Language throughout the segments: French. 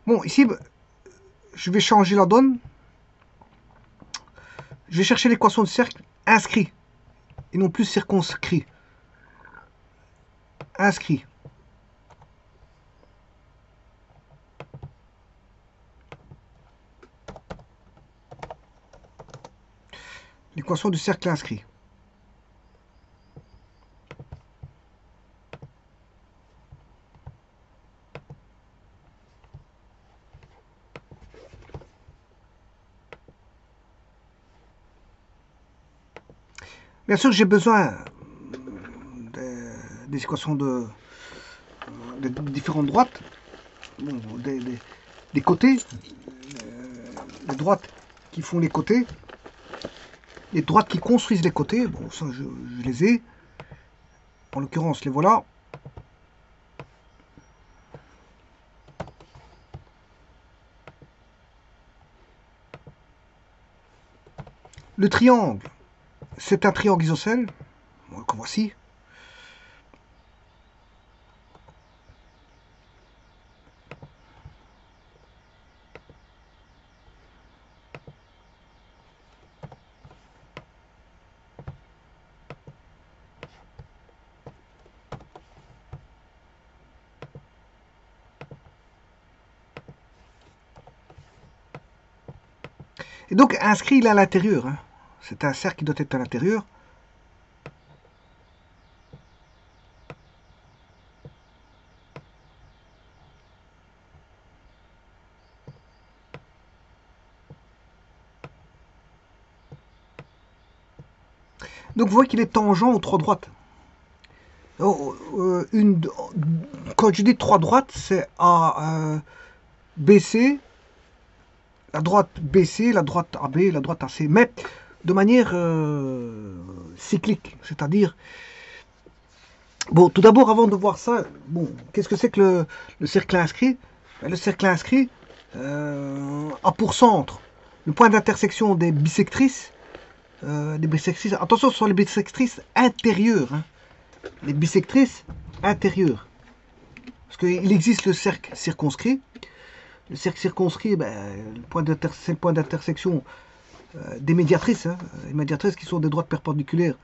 Bon, ici, je vais changer la donne. Je vais chercher l'équation de cercle inscrit et non plus circonscrit. Inscrit. L'équation du cercle inscrit. Bien sûr, j'ai besoin des équations de différentes droites, bon, des côtés, les droites qui font les côtés, les droites qui construisent les côtés. Bon, ça, je les ai. En l'occurrence, les voilà. Le triangle, c'est un triangle isocèle. Comme voici. Et donc, inscrit, il est à l'intérieur. Hein. C'est un cercle qui doit être à l'intérieur. Donc, vous voyez qu'il est tangent aux trois droites. Oh, quand je dis trois droites, c'est à BC, la droite BC, la droite AB, la droite AC, mais de manière cyclique, c'est-à-dire, bon, tout d'abord, avant de voir ça, bon, qu'est-ce que c'est que le cercle inscrit? Le cercle inscrit a pour centre le point d'intersection des bisectrices, attention, ce sont les bisectrices intérieures, hein, les bisectrices intérieures, parce qu'il existe le cercle circonscrit. Le cercle circonscrit, ben, c'est le point d'intersection des médiatrices, hein, les médiatrices qui sont des droites perpendiculaires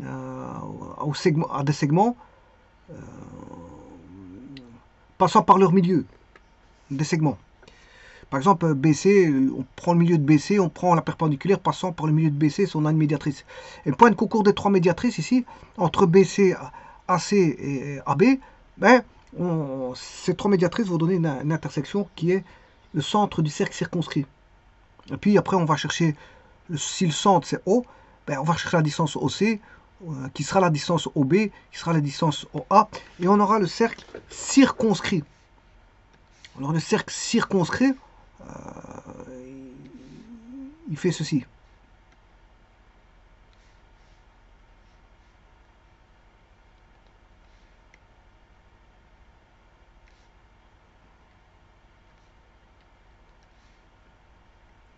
à des segments, passant par leur milieu, des segments. Par exemple, BC, on prend le milieu de BC, on prend la perpendiculaire passant par le milieu de BC, si on a une médiatrice. Et le point de concours des trois médiatrices ici, entre BC, AC et AB, ben, ces trois médiatrices vont donner une intersection qui est le centre du cercle circonscrit. Et puis après, on va chercher, si le centre c'est O, ben, on va chercher la distance OC, qui sera la distance OB, qui sera la distance OA, et on aura le cercle circonscrit. Alors le cercle circonscrit, il fait ceci.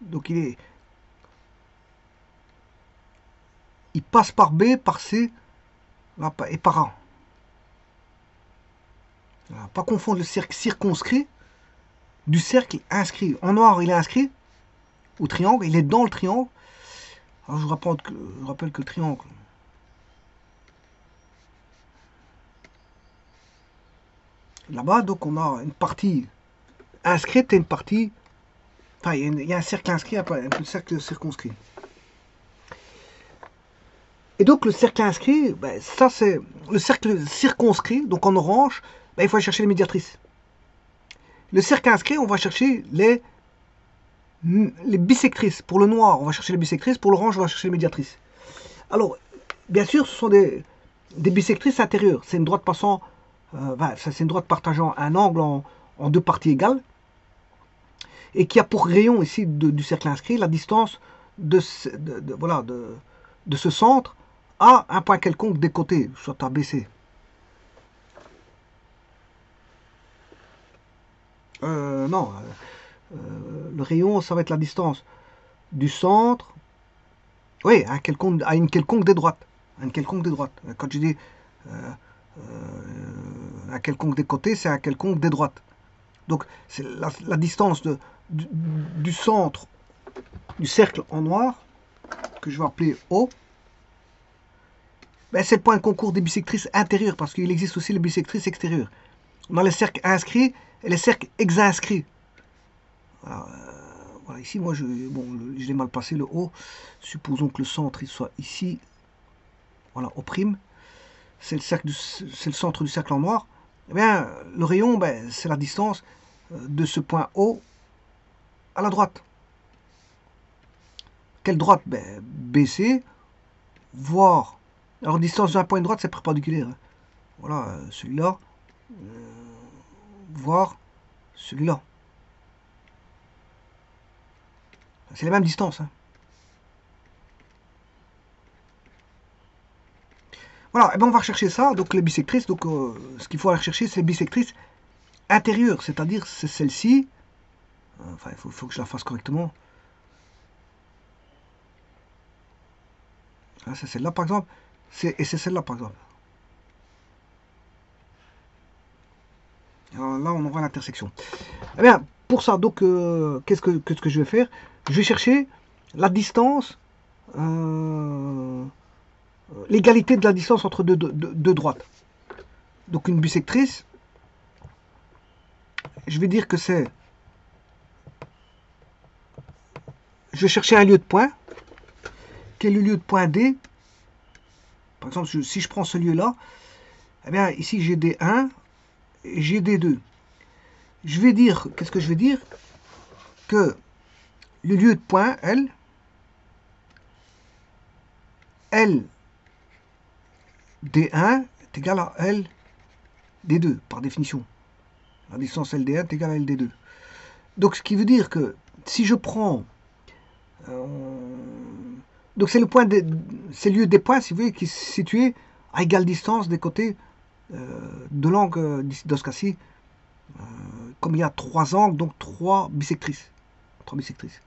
Donc il passe par B, par C et par A. Voilà, pas confondre le cercle circonscrit du cercle inscrit. En noir, il est inscrit au triangle, il est dans le triangle. Alors je rappelle que le triangle, là-bas, donc on a une partie inscrite et une partie... Enfin, il y a un cercle inscrit et un cercle circonscrit. Et donc le cercle inscrit, ben, ça c'est le cercle circonscrit, donc en orange, ben, il faut aller chercher les médiatrices. Le cercle inscrit, on va chercher les bisectrices. Pour le noir, on va chercher les bisectrices. Pour l'orange, on va chercher les médiatrices. Alors, bien sûr, ce sont des bisectrices intérieures. C'est une droite passant, c'est une droite partageant un angle en deux parties égales, et qui a pour rayon ici du cercle inscrit la distance de ce centre à un point quelconque des côtés, soit à BC. Non, le rayon, ça va être la distance du centre, oui, à une quelconque des droites. À une quelconque des droites. Quand je dis un quelconque des côtés, c'est un quelconque des droites. Donc c'est la distance du centre du cercle en noir, que je vais appeler O, ben, c'est le point de concours des bisectrices intérieures, parce qu'il existe aussi les bisectrices extérieures. On a les cercles inscrits et les cercles exinscrits. Voilà, voilà, ici, moi, je l'ai mal passé, le O. Supposons que le centre il soit ici. Voilà, O'. C'est le centre du cercle en noir. Eh bien, le rayon, ben, c'est la distance de ce point O à la droite. Quelle droite? Ben, BC, voire... Alors, distance d'un point de droite, c'est perpendiculaire. Hein. Voilà, celui-là, voire celui-là. C'est la même distance. Hein. Voilà, et ben on va rechercher ça. Donc, les bisectrices, donc, ce qu'il faut aller rechercher, c'est les bisectrices intérieures, c'est-à-dire c'est celle-ci. Enfin, il faut que je la fasse correctement. Là, c'est celle-là, par exemple. Et c'est celle-là, par exemple. Alors là, on aura l'intersection. Eh bien, pour ça, donc, qu'est-ce que je vais faire? Je vais chercher la distance, l'égalité de la distance entre deux droites. Donc, une bisectrice, je vais dire que c'est... Je vais chercher un lieu de point, qui est le lieu de point D. Par exemple, si je prends ce lieu-là, eh bien, ici, j'ai D1 et j'ai D2. Je vais dire, qu'est-ce que je vais dire? Que le lieu de point, L D1 est égal à L D2, par définition. La distance LD1 est égale à LD2. Donc, ce qui veut dire que si je prends... donc, c'est le point c'est le lieu des points, si vous voulez, qui est situé à égale distance des côtés de l'angle dans ce cas-ci. Comme il y a trois angles, donc trois bisectrices. Trois bisectrices.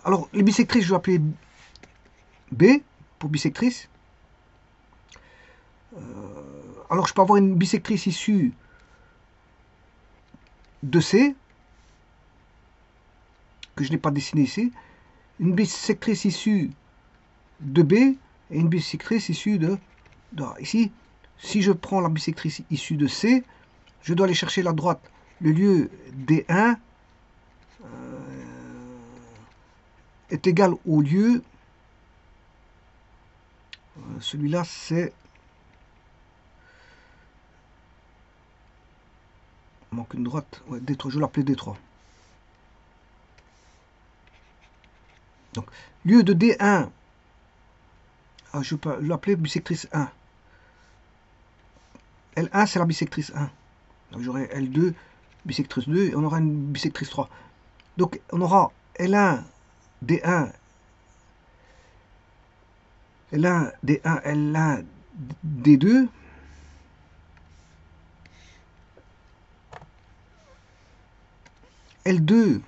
Alors, les bisectrices, je vais appeler B pour bisectrice. Alors, je peux avoir une bisectrice issue de C, que je n'ai pas dessinée ici, une bisectrice issue de B et une bisectrice issue de A. Ici, si je prends la bisectrice issue de C, je dois aller chercher la droite. Le lieu D1 est égal au lieu, celui-là c'est, il manque une droite, ouais, D3, je vais l'appeler D3. Donc, lieu de D1, je peux l'appeler bisectrice 1. L1 c'est la bisectrice 1. Donc j'aurai L2, bisectrice 2, et on aura une bisectrice 3. Donc on aura L1, D1, L1, D1, L1, D2. L2,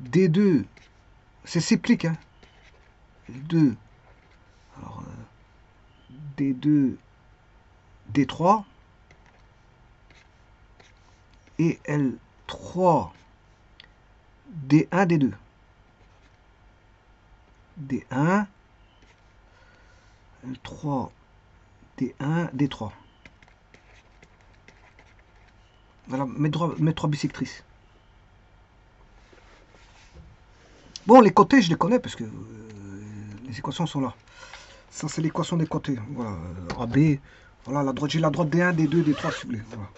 D2, c'est cyclique. Hein. L2, alors D2, D3, et L3, D1, D2. D1, L3, D1, D3. Voilà, mes trois bisectrices. Bon, les côtés, je les connais parce que les équations sont là. Ça, c'est l'équation des côtés. Voilà, AB. Voilà, la droite, j'ai la droite D1, D2, D3, si vous voulez. Voilà.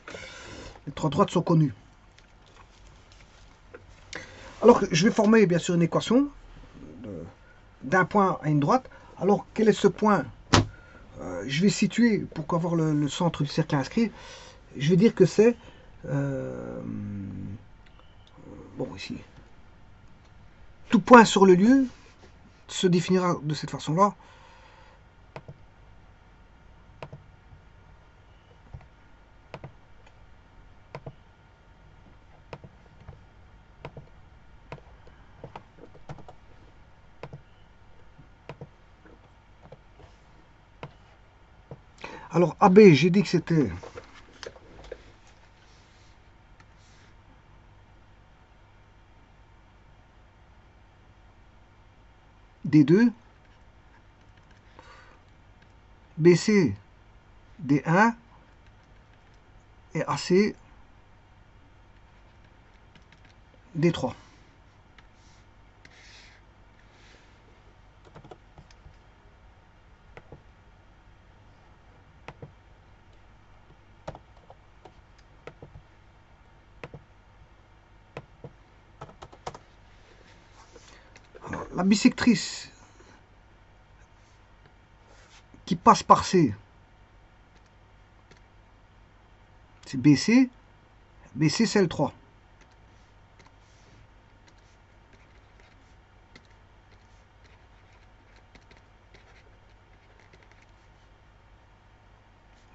Les trois droites sont connues. Alors, je vais former, bien sûr, une équation d'un point à une droite. Alors, quel est ce point? Je vais situer, pour avoir le centre du cercle inscrit, je vais dire que c'est... bon, ici. Tout point sur le lieu se définira de cette façon-là. Alors AB, j'ai dit que c'était D2, BC, D1 et AC, D3. Alors, la bisectrice qui passe par C, c'est BC. BC, c'est L3.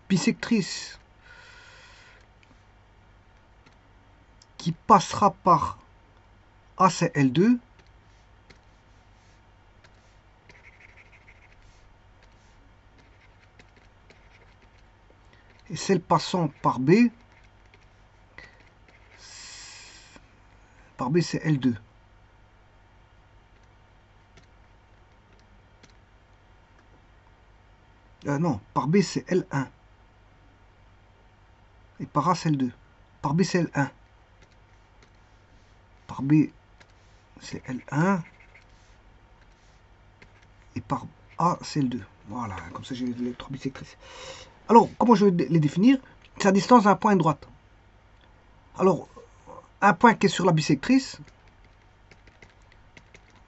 Bisectrice qui passera par A, c'est L2. Et celle passant par B, c'est L2. Non, par B c'est L1. Et par A c'est L2. Par B c'est L1. Par B c'est L1. Et par A c'est L2. Voilà, comme ça j'ai les trois bisectrices. Alors, comment je vais les définir? C'est la distance d'un point à une droite. Alors, un point qui est sur la bisectrice,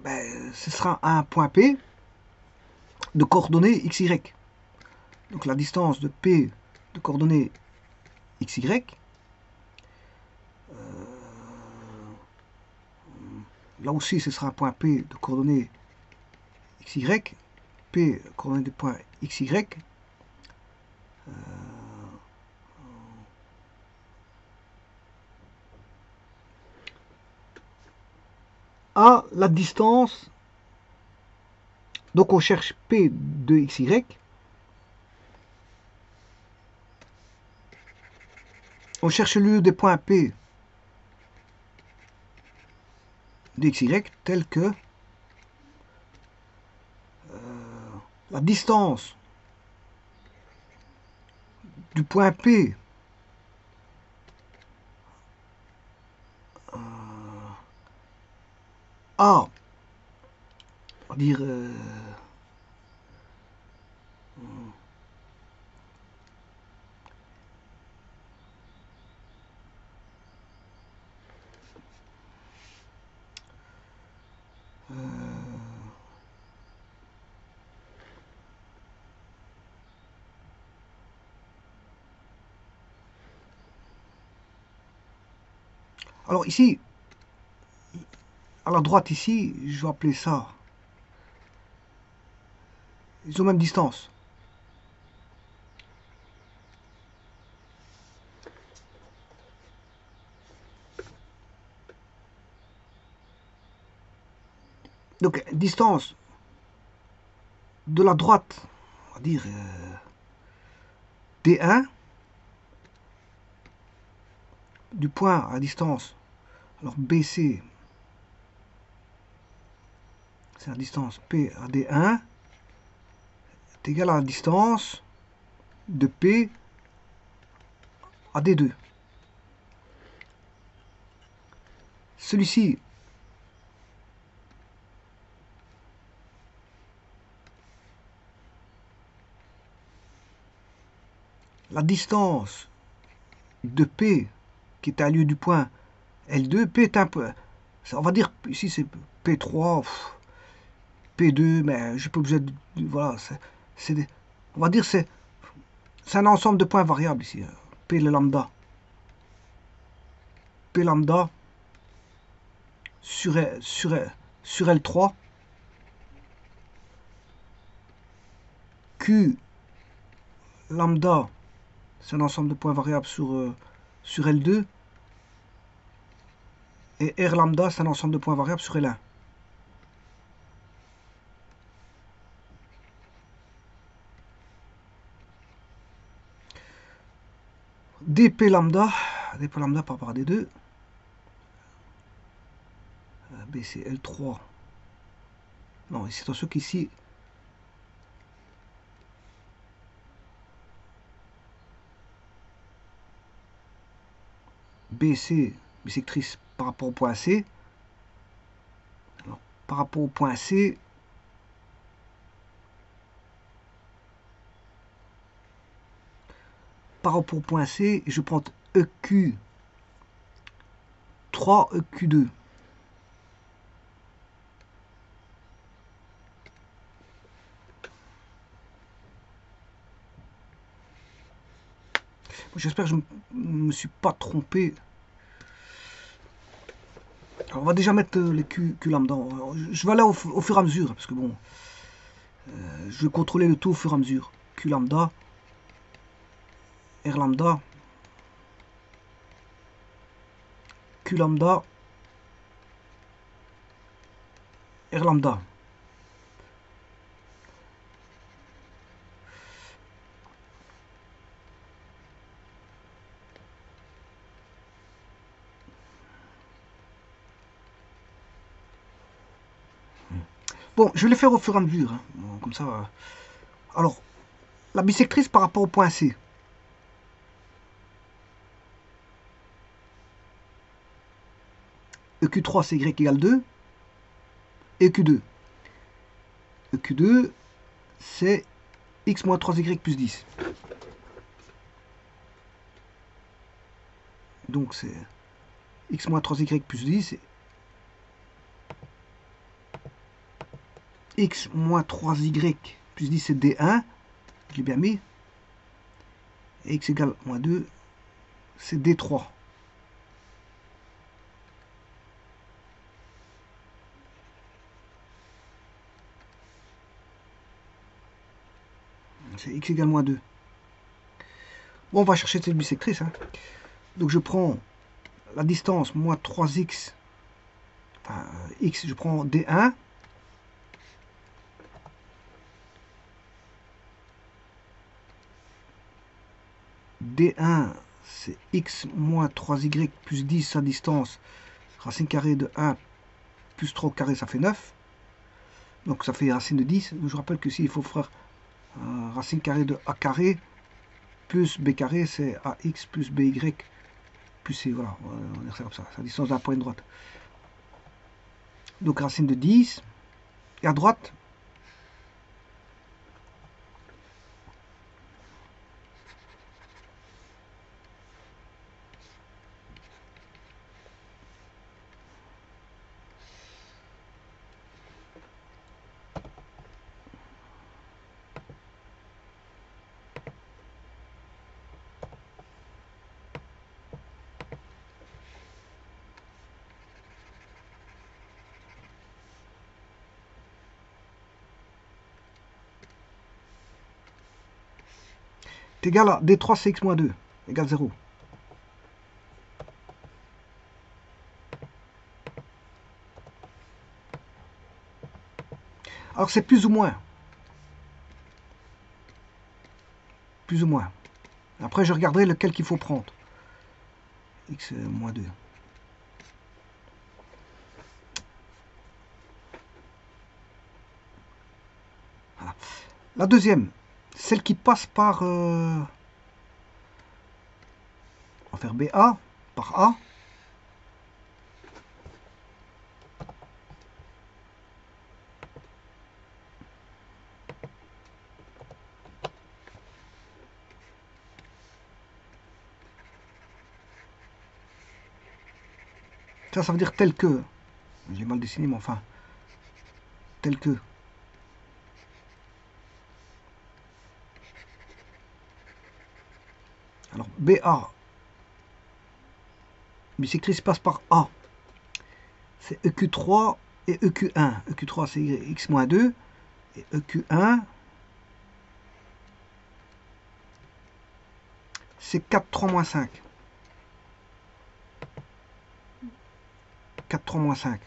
ben, ce sera un point P de coordonnées XY. Donc la distance de P de coordonnées XY, là aussi ce sera un point P de coordonnées XY, P coordonnées du point XY, à la distance, donc on cherche P de XY, on cherche le lieu des points P de XY tel que la distance du point P à, on va dire, alors ici, à la droite ici, je vais appeler ça, ils ont même distance. Donc distance de la droite, on va dire D1, du point à distance, alors BC, c'est la distance P à D1, est égal à la distance de P à D2. Celui-ci, la distance de P qui est à lieu du point L2, P est un peu, on va dire ici c'est P3, P2, mais je suis pas obligé de, voilà, on va dire c'est un ensemble de points variables ici, P le lambda, P lambda sur L3, Q lambda, c'est un ensemble de points variables sur L2, et R lambda, c'est un ensemble de points variables sur L1. dp lambda par rapport à D2, BC L3, non, c'est attention qu'ici, BC, bisectrice par rapport au point C. Alors, par rapport au point C, je prends EQ3, EQ2. J'espère que je ne me suis pas trompé. Alors on va déjà mettre les Q lambda. Je vais aller au fur et à mesure, parce que bon, je vais contrôler le tout au fur et à mesure. Q lambda, R lambda, Q lambda, R lambda. Bon, je vais les faire au fur et à mesure, hein. Bon, comme ça. Alors, la bisectrice par rapport au point C. EQ3 c'est Y égale 2. EQ2. EQ2 c'est X moins 3Y plus 10. Donc c'est X moins 3Y plus 10. X moins 3Y plus 10 c'est D1. Je l'ai bien mis. Et X égale moins 2 c'est D3. C'est X égale moins 2. Bon, on va chercher cette bisectrice, hein. Donc je prends la distance moins 3x, enfin x, je prends D1. D1 c'est x moins 3y plus 10 sa distance, racine carrée de 1 plus 3 au carré ça fait 9. Donc ça fait racine de 10. Je rappelle que s'il faut faire racine carrée de a carré plus b carré, c'est ax plus by plus c. Voilà, on va dire ça comme ça. C'est la distance d'un point de droite. Donc racine de 10. Et à droite, est égal à D3 c'est x moins 2 égale 0. Alors c'est plus ou moins. Plus ou moins. Après je regarderai lequel qu'il faut prendre. X moins 2. Voilà. La deuxième, celle qui passe par... on va faire BA par A. Ça veut dire tel que. J'ai mal dessiné, mais enfin. Tel que. Alors, BA. Bisectrice passe par A. C'est EQ3 et EQ1. EQ3, c'est x-2. Et EQ1, c'est 4, 3, moins 5. 4, 3, moins 5.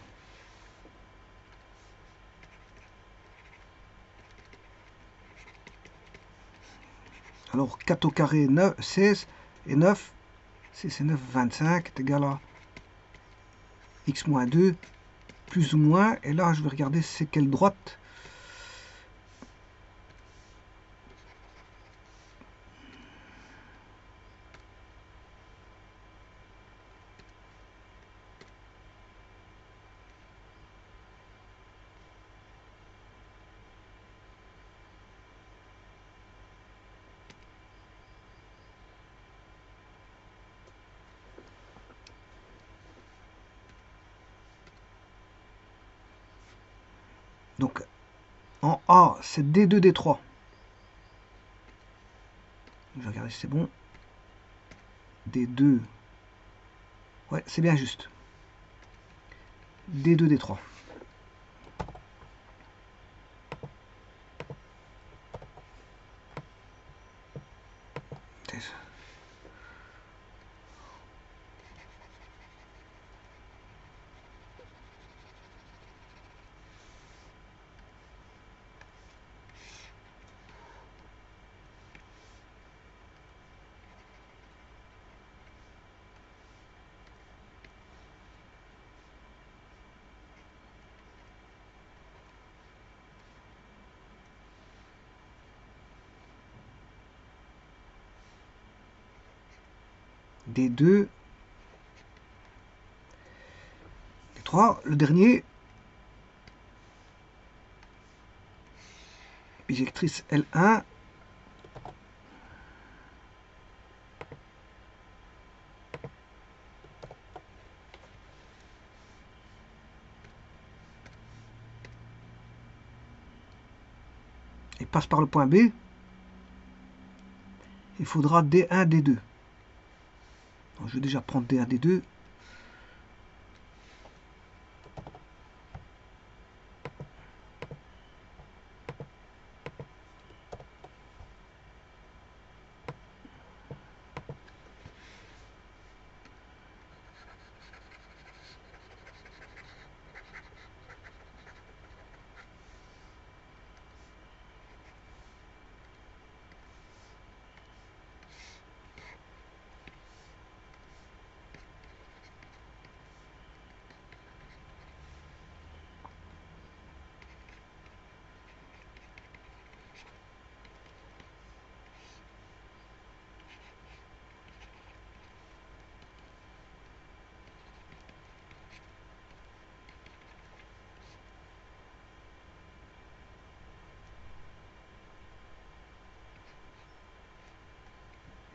Alors, 4 au carré, 9, 16 et 9, 6 et 9, 25 est égal à x moins 2, plus ou moins. Et là, je vais regarder c'est quelle droite. Donc, en A, c'est D2, D3. Je vais regarder si c'est bon. D2. Ouais, c'est bien juste. D2, D3. D2, D3, le dernier, bisectrice L1, et passe par le point B, il faudra D1, D2. Donc, je vais déjà prendre D1, D2.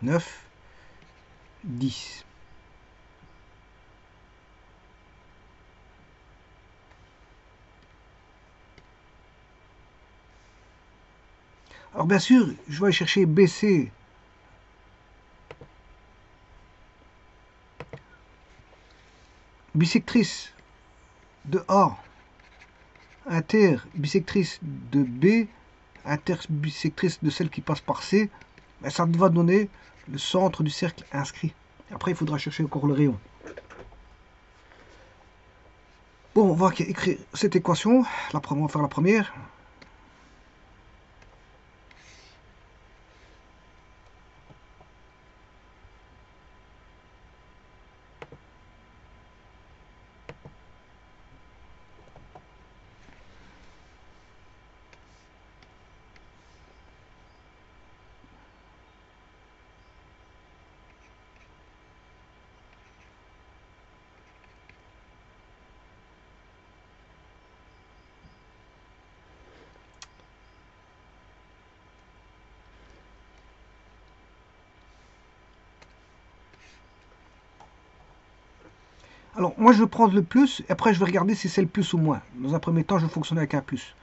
Neuf, 10. Alors bien sûr, je vais aller chercher BC. Bisectrice de A, interbisectrice de B, interbisectrice de celle qui passe par C, ben ça va donner le centre du cercle inscrit. Après, il faudra chercher encore le rayon. Bon, on va écrire cette équation. On va faire la première. Alors, moi, je vais prendre le plus, et après, je vais regarder si c'est le plus ou moins. Dans un premier temps, je vais fonctionner avec un plus.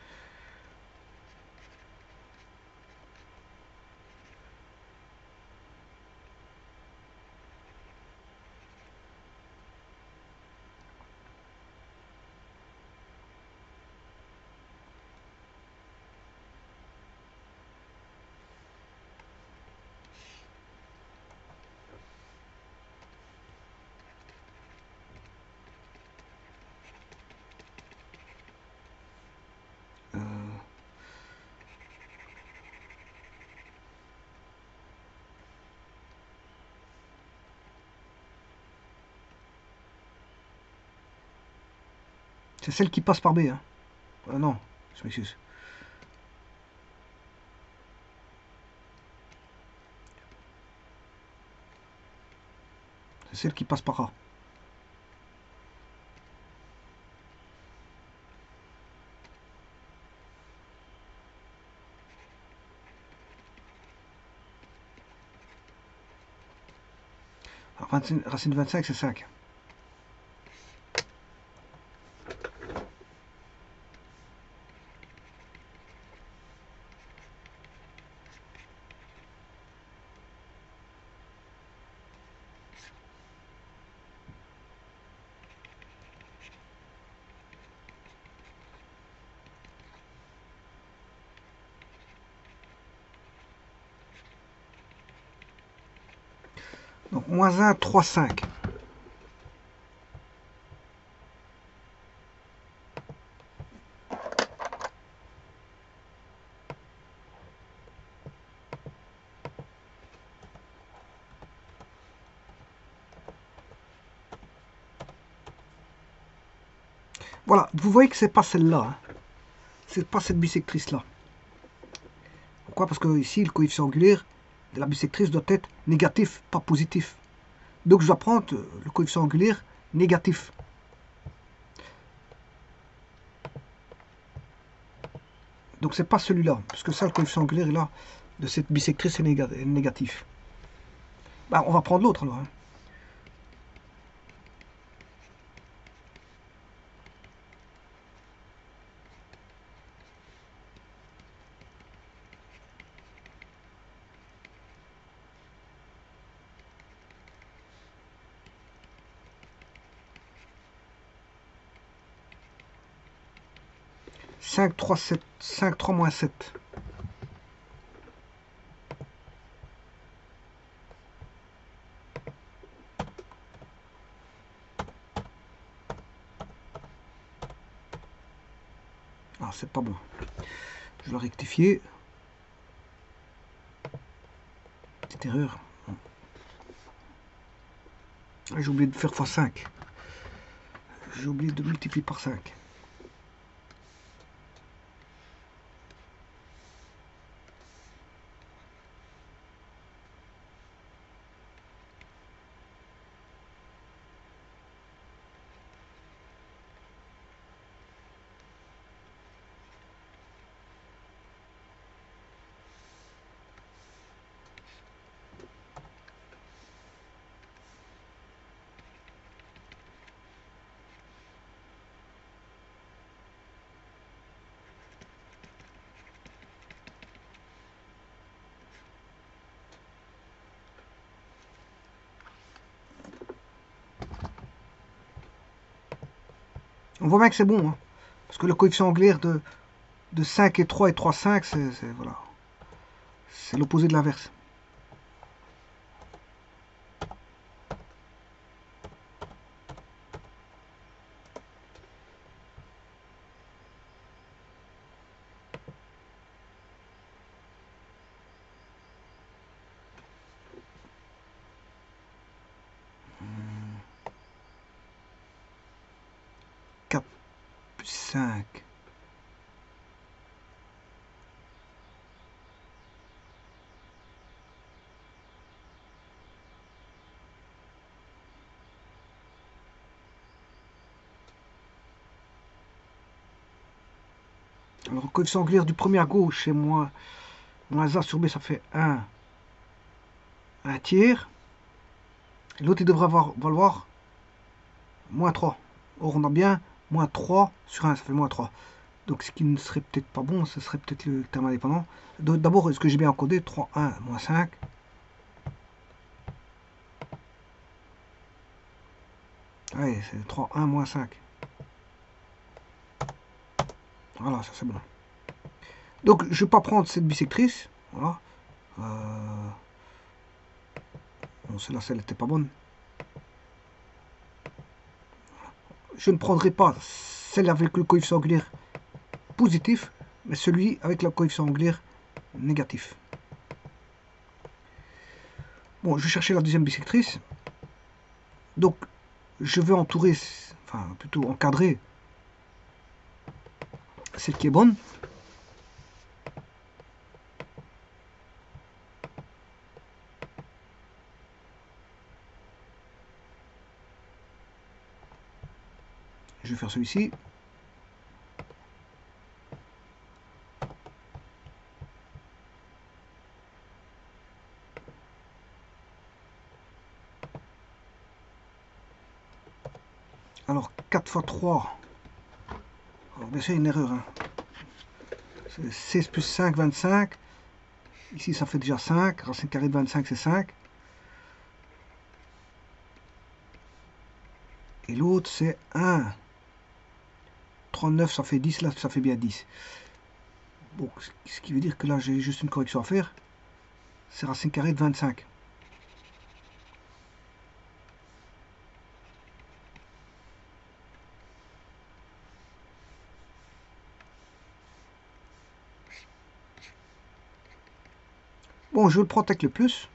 C'est celle qui passe par B. Hein. Non, je m'excuse. C'est celle qui passe par A. Alors, racine de 25, c'est 5. Donc, moins 1, 3, 5. Voilà, vous voyez que c'est pas celle-là. Hein. C'est pas cette bisectrice-là. Pourquoi? Parce que ici, le coefficient angulaire de la bisectrice doit être négatif, pas positif. Donc je dois prendre le coefficient angulaire négatif. Donc c'est pas celui-là, parce que ça, le coefficient angulaire est là, de cette bisectrice est négatif. Bah, on va prendre l'autre alors. Hein. Cinq, 3, 7, 5, 3 moins 7. Ah, c'est pas bon. Je dois rectifier. Petite erreur. J'ai oublié de faire x5. J'ai oublié de multiplier par 5. On voit bien que c'est bon, hein, parce que le coefficient angulaire de 5 et 3 et 3, 5, voilà, c'est l'opposé de l'inverse. Cap 5. Alors, le coefficient angulaire du premier à gauche, c'est moins A sur B, ça fait 1 tiers. L'autre, il devrait valoir moins 3. Or, on a bien moins 3 sur 1, ça fait moins 3. Donc, ce qui ne serait peut-être pas bon, ce serait peut-être le terme indépendant. D'abord, est-ce que j'ai bien encodé 3, 1, moins 5. Oui, c'est 3, 1, moins 5. Voilà, ça c'est bon. Donc, je ne vais pas prendre cette bisectrice. Voilà. Bon, celle-là, celle n'était pas bonne. Je ne prendrai pas celle avec le coefficient angulaire positif, mais celui avec le coefficient angulaire négatif. Bon, je vais chercher la deuxième bisectrice. Donc, je vais entourer, enfin, plutôt encadrer celle qui est bonne. Je vais faire celui-ci. Alors 4 fois 3. Alors bien sûr, il y a une erreur. Hein. 16 plus 5, 25. Ici, ça fait déjà 5. Racine carrée de 25, c'est 5. Et l'autre, c'est 1. 39, ça fait 10. Là, ça fait bien 10. Bon, ce qui veut dire que là, j'ai juste une correction à faire. C'est racine carrée de 25. Bon, je vais le prendre avec le plus.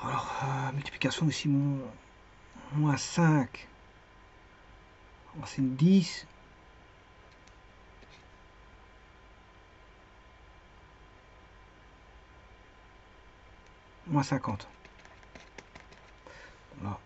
Alors, multiplication ici, moins 5. Racine 10. Moins 50. Voilà.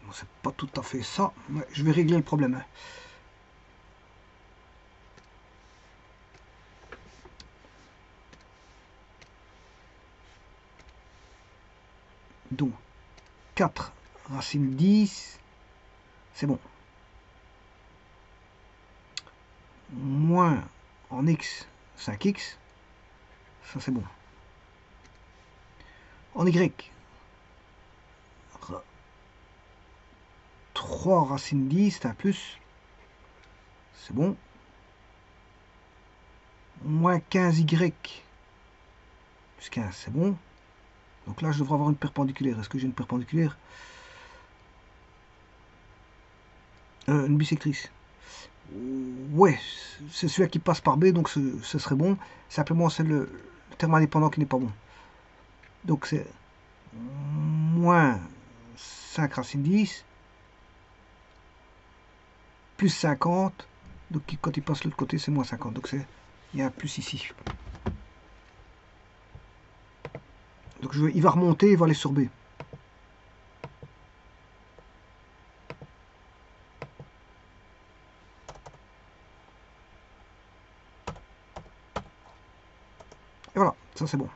Bon, c'est pas tout à fait ça, mais je vais régler le problème. Hein. Donc, 4 racine 10, c'est bon. Moins en x, 5x, ça c'est bon. En y, 3 racine 10, c'est un plus, c'est bon. Moins 15y, plus 15, c'est bon. Donc là, je devrais avoir une perpendiculaire. Est-ce que j'ai une perpendiculaire? Une bisectrice. Ouais, c'est celui qui passe par B, donc ce serait bon. Simplement, c'est le terme indépendant qui n'est pas bon. Donc c'est moins 5 racine 10 plus 50. Donc quand il passe de l'autre côté, c'est moins 50. Donc il y a un plus ici. Donc il va remonter, il va aller sur B. Et voilà, ça c'est bon.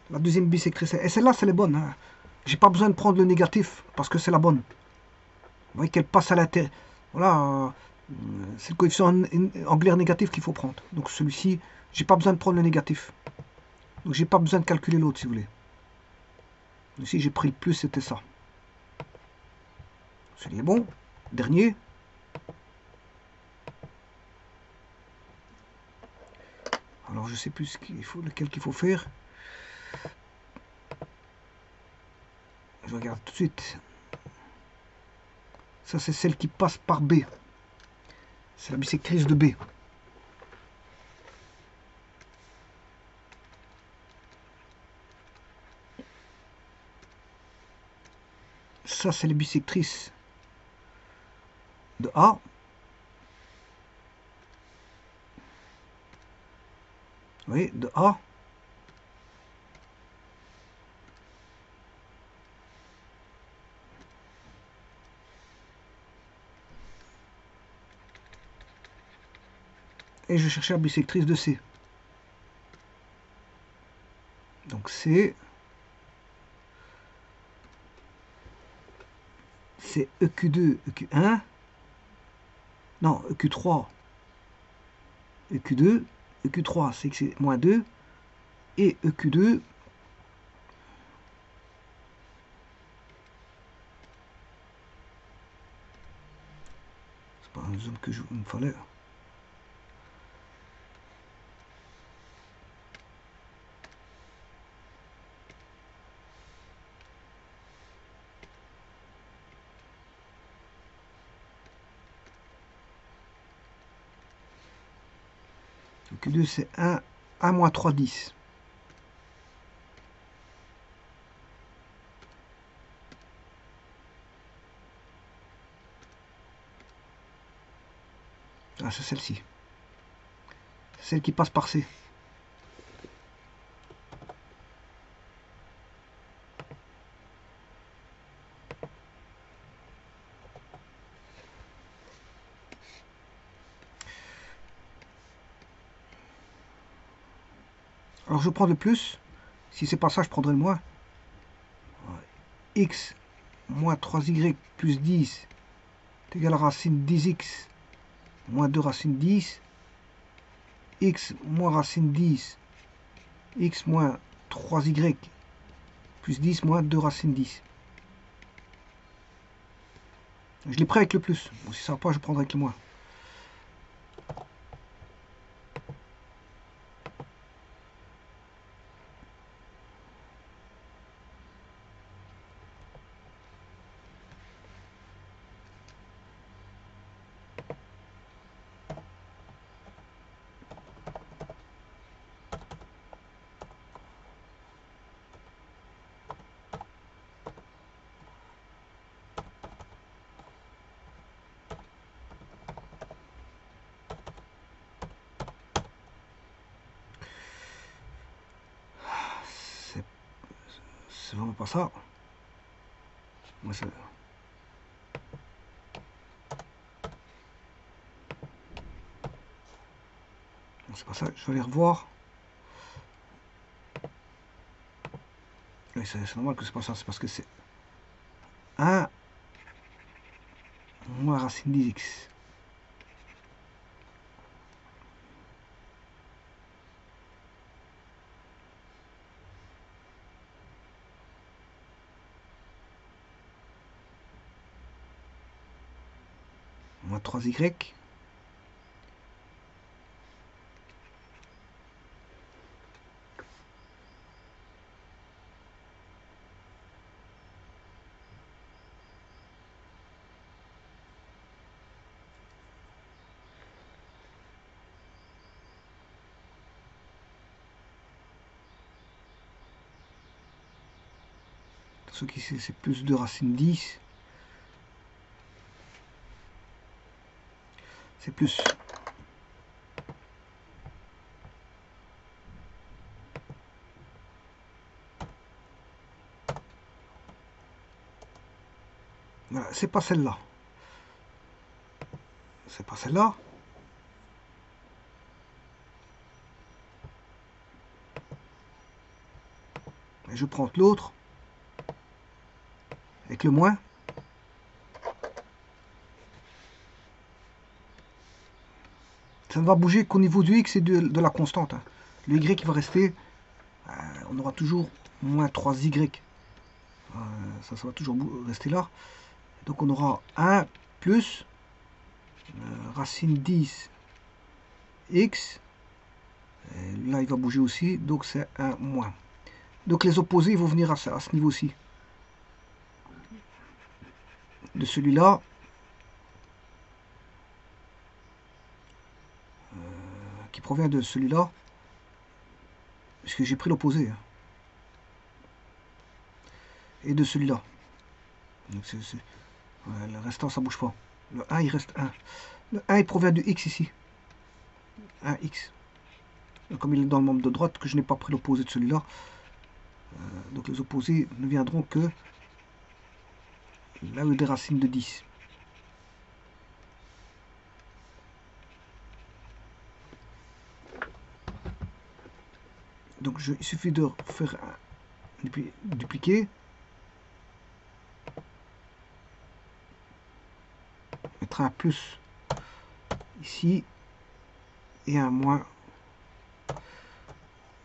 La deuxième bisectrice. Et celle-là, c'est les bonnes. Hein. J'ai pas besoin de prendre le négatif parce que c'est la bonne. Vous voyez qu'elle passe à l'intérieur. Voilà, c'est le coefficient angulaire négatif qu'il faut prendre. Donc celui-ci, j'ai pas besoin de prendre le négatif. Donc j'ai pas besoin de calculer l'autre si vous voulez. Ici j'ai pris le plus, c'était ça. Celui est bon. Dernier. Alors je sais plus ce qu'il faut, lequel qu'il faut faire. Je regarde tout de suite. Ça c'est celle qui passe par B. C'est la bisectrice de B. Ça c'est les bisectrices de A. Vous voyez, de A. Et je vais chercher la bisectrice de C. Donc C, c'est EQ2, EQ1. Non, EQ3, EQ2, EQ3, c'est moins 2. Et EQ2, c'est pas une zone que il me fallait. EQ2, c'est 1 moins 3, 10. Ah, c'est celle-ci. C'est celle qui passe par C. Alors je prends le plus. Si c'est pas ça, je prendrai le moins. X moins 3y plus 10 est égal à racine 10x moins 2 racine 10. X moins racine 10. X moins 3y plus 10 moins 2 racine 10. Je l'ai pris avec le plus. Bon, si ça va pas, je prendrai avec le moins. C'est vraiment pas ça. Moi, ça... C'est pas ça. Je vais aller revoir. Oui, c'est normal que c'est pas ça. C'est parce que c'est 1 moins racine 10x. Moins 3y. Ce qui c'est plus 2 racine 10. c'est plus. Voilà, c'est pas celle-là. C'est pas celle-là. Et je prends l'autre. Avec le moins. Ça ne va bouger qu'au niveau du x et de la constante. Hein. Le y va rester. On aura toujours moins 3y. Ça va toujours rester là. Donc on aura 1 plus racine 10 x. Et là il va bouger aussi. Donc c'est 1 moins. Donc les opposés vont venir à ce niveau-ci. De celui-là. Qui provient de celui-là. Puisque j'ai pris l'opposé. Hein. Et de celui-là. Donc le restant ça bouge pas. Le 1 il reste 1. Le 1 il provient du x ici. 1x. Comme il est dans le membre de droite, que je n'ai pas pris l'opposé de celui-là. Donc les opposés ne viendront que là où des racines de 10. Donc il suffit de faire un dupliquer. Mettre un plus ici et un moins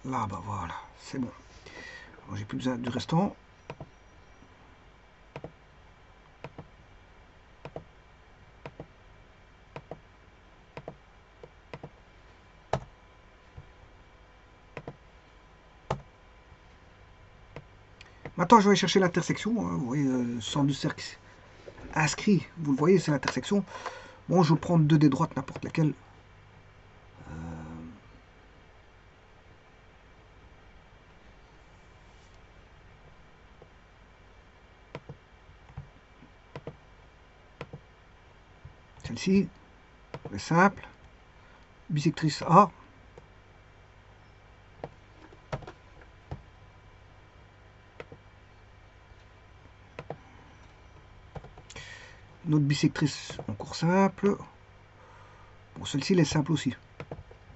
là, bah voilà, c'est bon. J'ai plus besoin du restant. Maintenant, je vais aller chercher l'intersection. Hein, vous voyez, le centre du cercle inscrit, vous le voyez, c'est l'intersection. Bon, je vais prendre deux des droites, n'importe laquelle. Celle-ci, c'est simple. Bisectrice A. Notre bisectrice en cours simple. Bon, celle-ci, elle est simple aussi,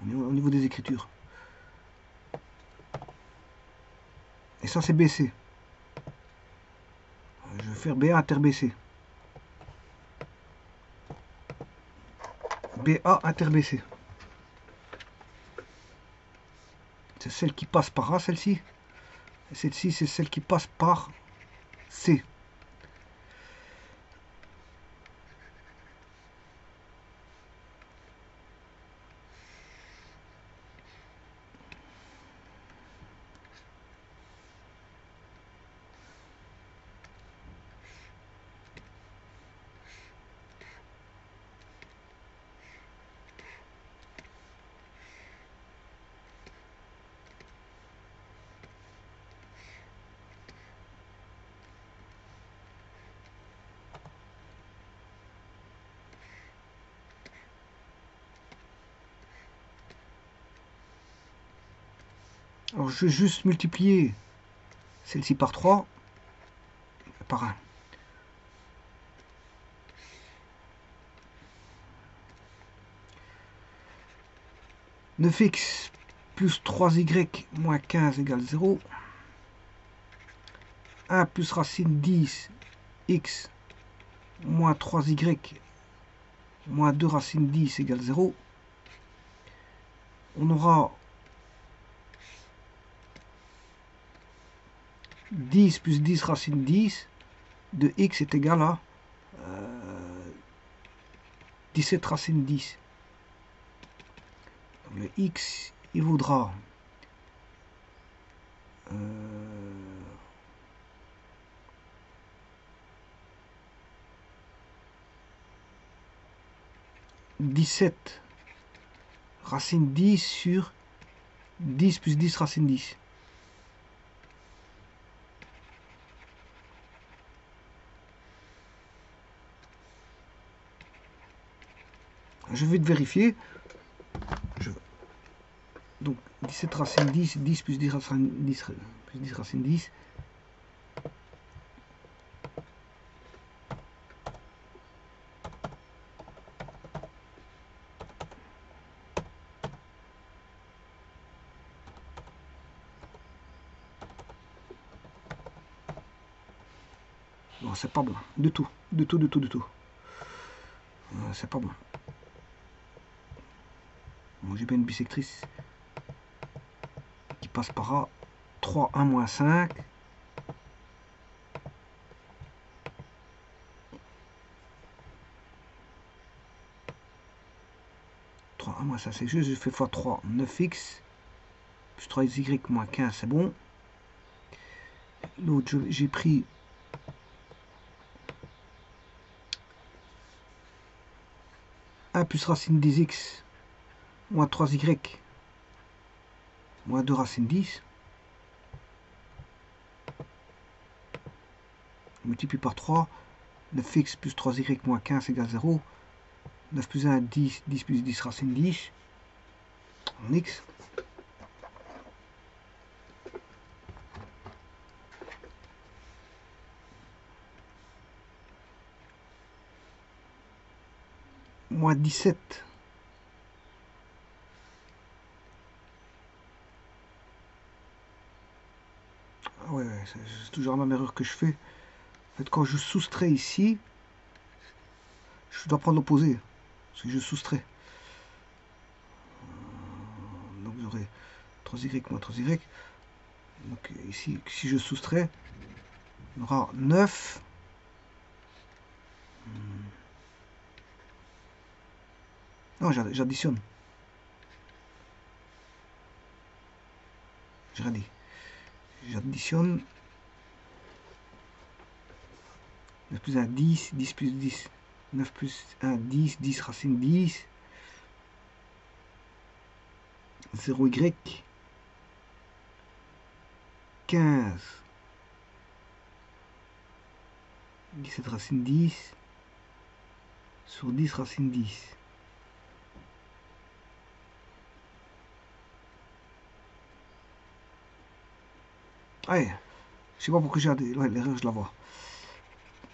au niveau des écritures. Et ça, c'est BC. Je vais faire BA inter BC. BA inter BC. C'est celle qui passe par A, celle-ci. Et celle-ci, c'est celle qui passe par C. Alors je vais juste multiplier celle-ci par 3, par 1. x plus 3y moins 15 égale 0. 1 plus racine 10 x moins 3y moins 2 racine 10 égale 0. On aura 10 plus 10 racine 10 de x est égal à 17 racine 10. Donc le x, il vaudra 17 racine 10 sur 10 plus 10 racine 10. je vais vérifier. Donc 17 racine 10, 10 plus 10 racine 10, plus 10 racine 10. Non, c'est pas bon. Du tout. Du tout, du tout, du tout. C'est pas bon. Bon, j'ai bien une bisectrice qui passe par là. 3, 1, moins 5. 3, 1, moins 5, c'est juste, je fais x3, 9x. Plus 3y moins 15, c'est bon. L'autre, j'ai pris 1 plus racine 10x moins 3y moins 2 racine 10. Multiplie par 3. 9x plus 3y moins 15 égale 0. 9 plus 1, 10. 10 plus 10 racine 10. En x. Moins 17. Ah ouais, c'est toujours la même erreur que je fais. En fait, quand je soustrais ici, je dois prendre l'opposé. Parce que je soustrais. Donc j'aurai 3y moins 3y. Donc ici, si je soustrais, on aura 9. Non, j'additionne. J'ai rien dit. J'additionne. 9 plus 1, 10. 10 plus 10. 9 plus 1, 10. 10 racine 10. 0y. 15. 17 racine 10. Sur 10 racine 10. Ouais, je sais pas pourquoi j'ai l'erreur, je la vois.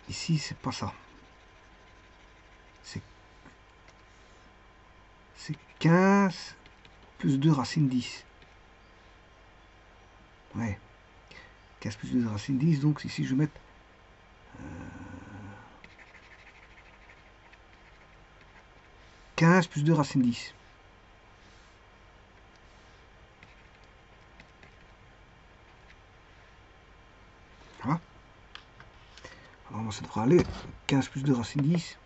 Ici, c'est pas ça. C'est 15 plus 2 racine 10. Ouais. 15 plus 2 racine 10, donc ici je vais mettre 15 plus 2 racine 10. Voilà. Alors ça devrait aller. 15 plus 2 racine 10.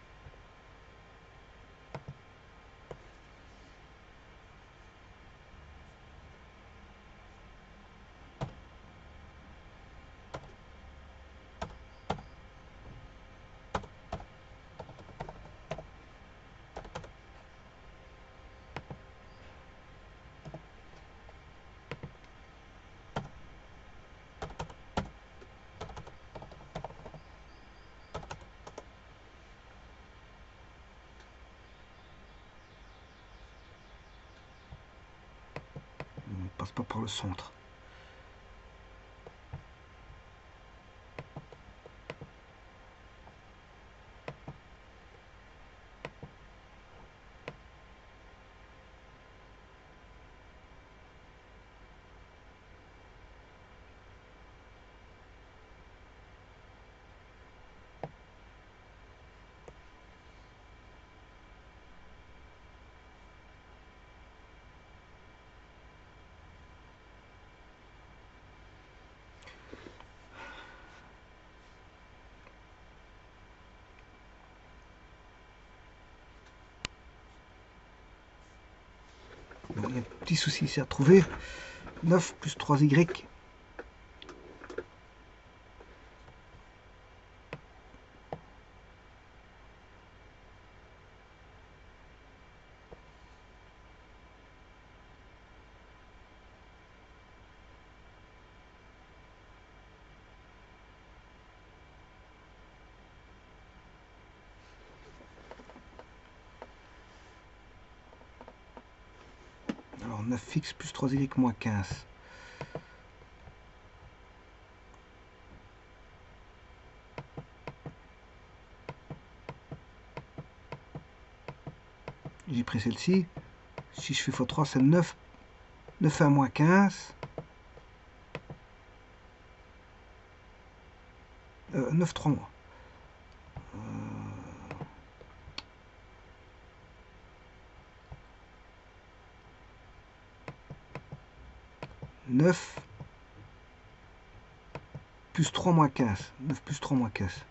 On ne passe pas par le centre. Donc, il y a un petit souci ici à trouver. 9 plus 3y. Alors 9x plus 3y moins 15. J'ai pris celle-ci. Si je fais x3, c'est 9. 9 à moins 15. 9, 3 mois. 9 plus 3 moins 15. 9 plus 3 moins 15.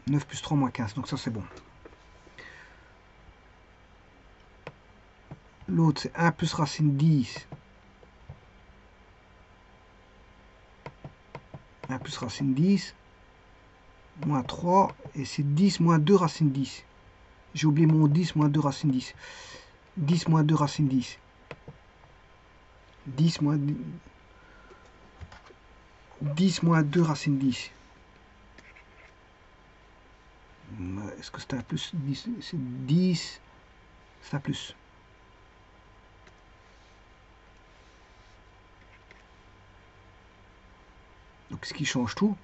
9 plus 3 moins 15. Donc ça c'est bon. L'autre c'est 1 plus racine 10. 1 plus racine 10. Moins 3. Et c'est 10 moins 2 racine 10. J'ai oublié mon 10 moins 2 racine 10. 10 moins 2 racine 10. 10 moins 2 racine 10. Est-ce que c'est un plus? 10, c'est 10. C'est un plus. Donc ce qui change tout.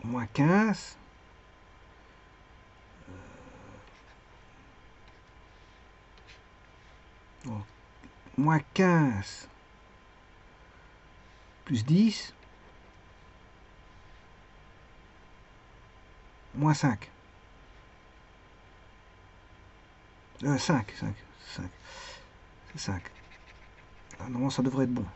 Moins 15. Donc, moins 15 plus 10 moins 5. 5. C'est 5. Ah, normalement ça devrait être bon.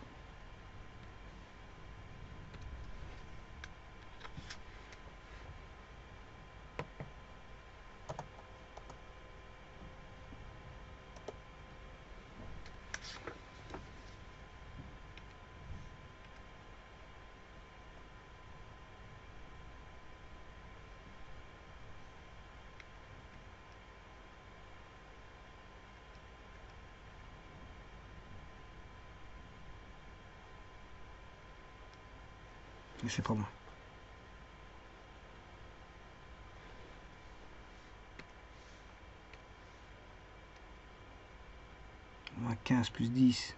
Mais c'est pas bon. Moins 15 plus 10.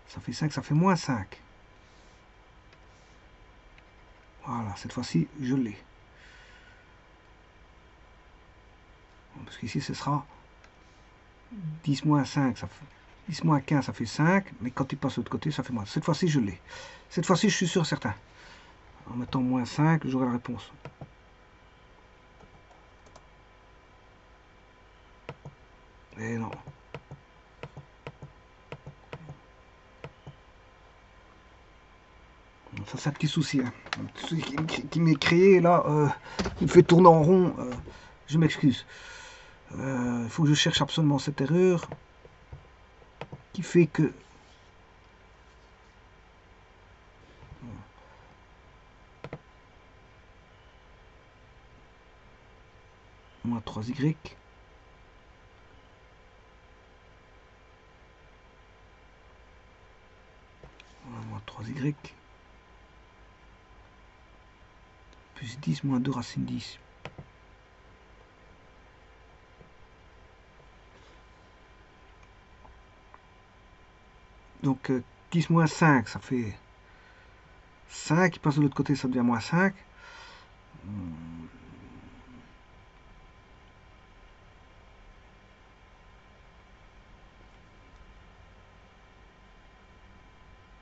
Ça fait 5, ça fait moins 5. Voilà, cette fois-ci, je l'ai. Parce qu'ici, ce sera 10 moins 5, ça fait 10 moins 15, ça fait 5. Mais quand il passe de l'autre côté, ça fait moins. Cette fois-ci, je l'ai. Cette fois-ci, je suis sûr certain. En mettant moins 5, j'aurai la réponse. Et non. Ça, c'est un petit souci. Hein. Un petit souci qui m'est créé, là. Il me fait tourner en rond. Je m'excuse. Il faut que je cherche absolument cette erreur. Qui fait que... Moins 3y. Moins 3y. Plus 10 moins 2 racine 10. Donc 10 moins 5, ça fait 5. Il passe de l'autre côté, ça devient moins 5.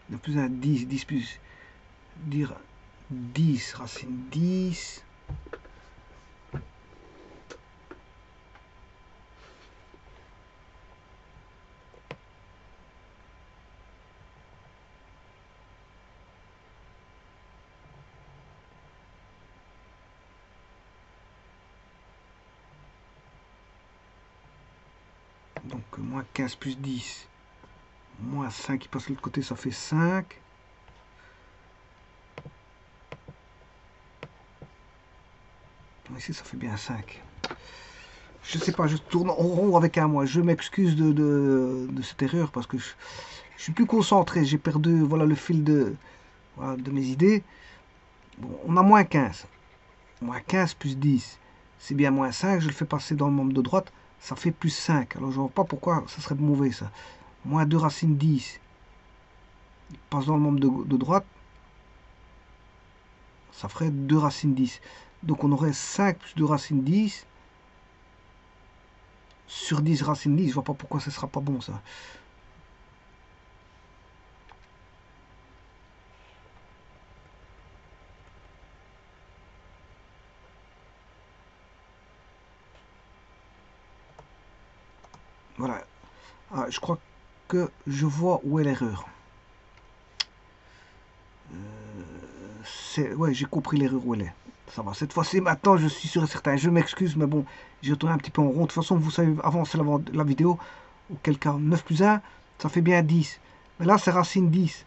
De plus à 10, 10 plus dire 10 racine 10. Donc moins 15 plus 10. Moins 5 qui passe de l'autre côté, ça fait 5. Ici, ça fait bien 5. Je sais pas, je tourne en rond avec un moi. Je m'excuse de cette erreur parce que je suis plus concentré. J'ai perdu voilà, le fil voilà, de mes idées. Bon, on a moins 15. Moins 15 plus 10, c'est bien moins 5. Je le fais passer dans le membre de droite. Ça fait plus 5. Alors je ne vois pas pourquoi ça serait mauvais ça. Moins 2 racine 10. Il passe dans le membre de droite. Ça ferait 2 racines 10. Donc on aurait 5 plus 2 racines 10. Sur 10 racines 10, je vois pas pourquoi ce sera pas bon ça. Voilà. Ah, je crois que je vois où est l'erreur. Ouais, j'ai compris l'erreur où elle est. Ça va. Cette fois-ci, maintenant, je suis sûr et certain. Je m'excuse, mais bon, j'ai tourné un petit peu en rond. De toute façon, vous savez avancer la vidéo. Auquel cas, 9 plus 1, ça fait bien 10. Mais là, c'est racine 10.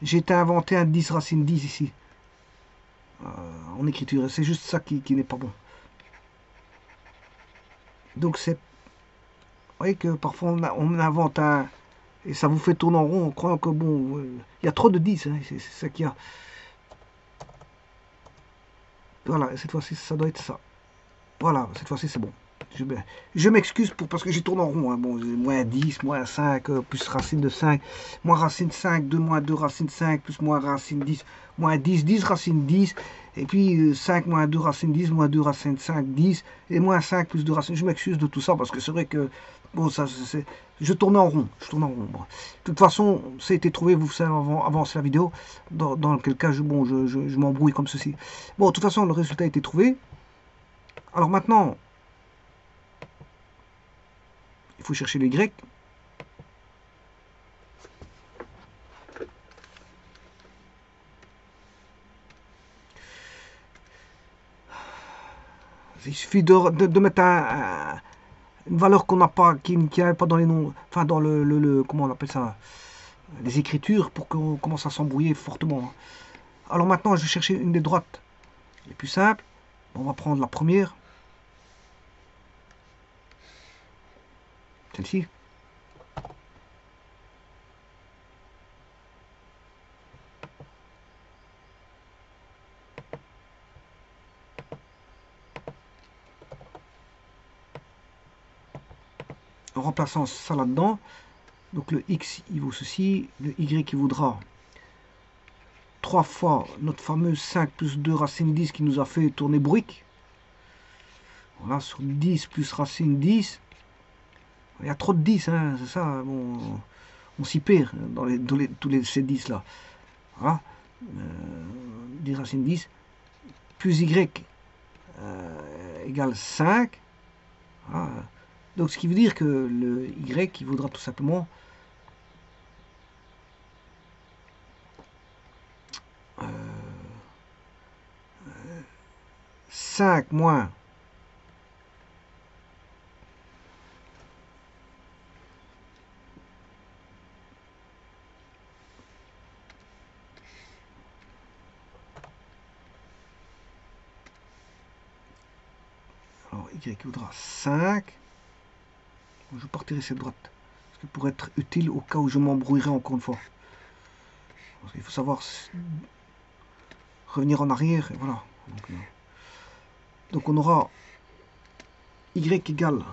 J'ai été inventé un 10 racine 10 ici. En écriture. C'est juste ça qui n'est pas bon. Donc, c'est... Vous voyez que parfois, on invente un... Et ça vous fait tourner en rond. On croit que, bon, il y a trop de 10. Hein, c'est ça qu'il y a. Voilà, cette fois-ci, ça doit être ça. Voilà, cette fois-ci, c'est bon. Je m'excuse parce que j'ai tourné en rond. Hein. Bon, moins 10, moins 5, plus racine de 5, moins racine 5, 2 moins 2 racine 5, plus moins racine 10, moins 10, 10 racine 10, et puis 5 moins 2 racine 10, moins 2 racine 5, 10, et moins 5 plus 2 racine. Je m'excuse de tout ça parce que c'est vrai que, bon, ça, je tournais en rond. Je tourne en rond. Bon. De toute façon, ça a été trouvé, vous savez, avant la vidéo, dans quel cas je m'embrouille comme ceci. Bon, de toute façon, le résultat a été trouvé. Alors maintenant, il faut chercher le Y. Il suffit de mettre une valeur qu'on n'a pas, qui n'est pas dans les noms, enfin dans comment on appelle ça, les écritures, pour qu'on commence à s'embrouiller fortement. Alors maintenant, je vais chercher une des droites les plus simples. On va prendre la première. Celle-ci. En remplaçant ça là-dedans, donc le X, il vaut ceci, le Y, il vaudra 3 fois notre fameux 5 plus 2 racine 10 qui nous a fait tourner Bruic. Voilà, sur 10 plus racine 10. Il y a trop de 10, hein, c'est ça. Bon, on s'y perd dans ces 10 là. Voilà. 10 racine 10 plus Y égale 5. Voilà. Donc ce qui veut dire que le Y il vaudra tout simplement 5 moins alors Y vaudra 5. Je partirai cette droite. Parce que pour être utile au cas où je m'embrouillerai encore une fois. Parce qu'il faut savoir revenir en arrière. Et voilà. Donc on aura Y égale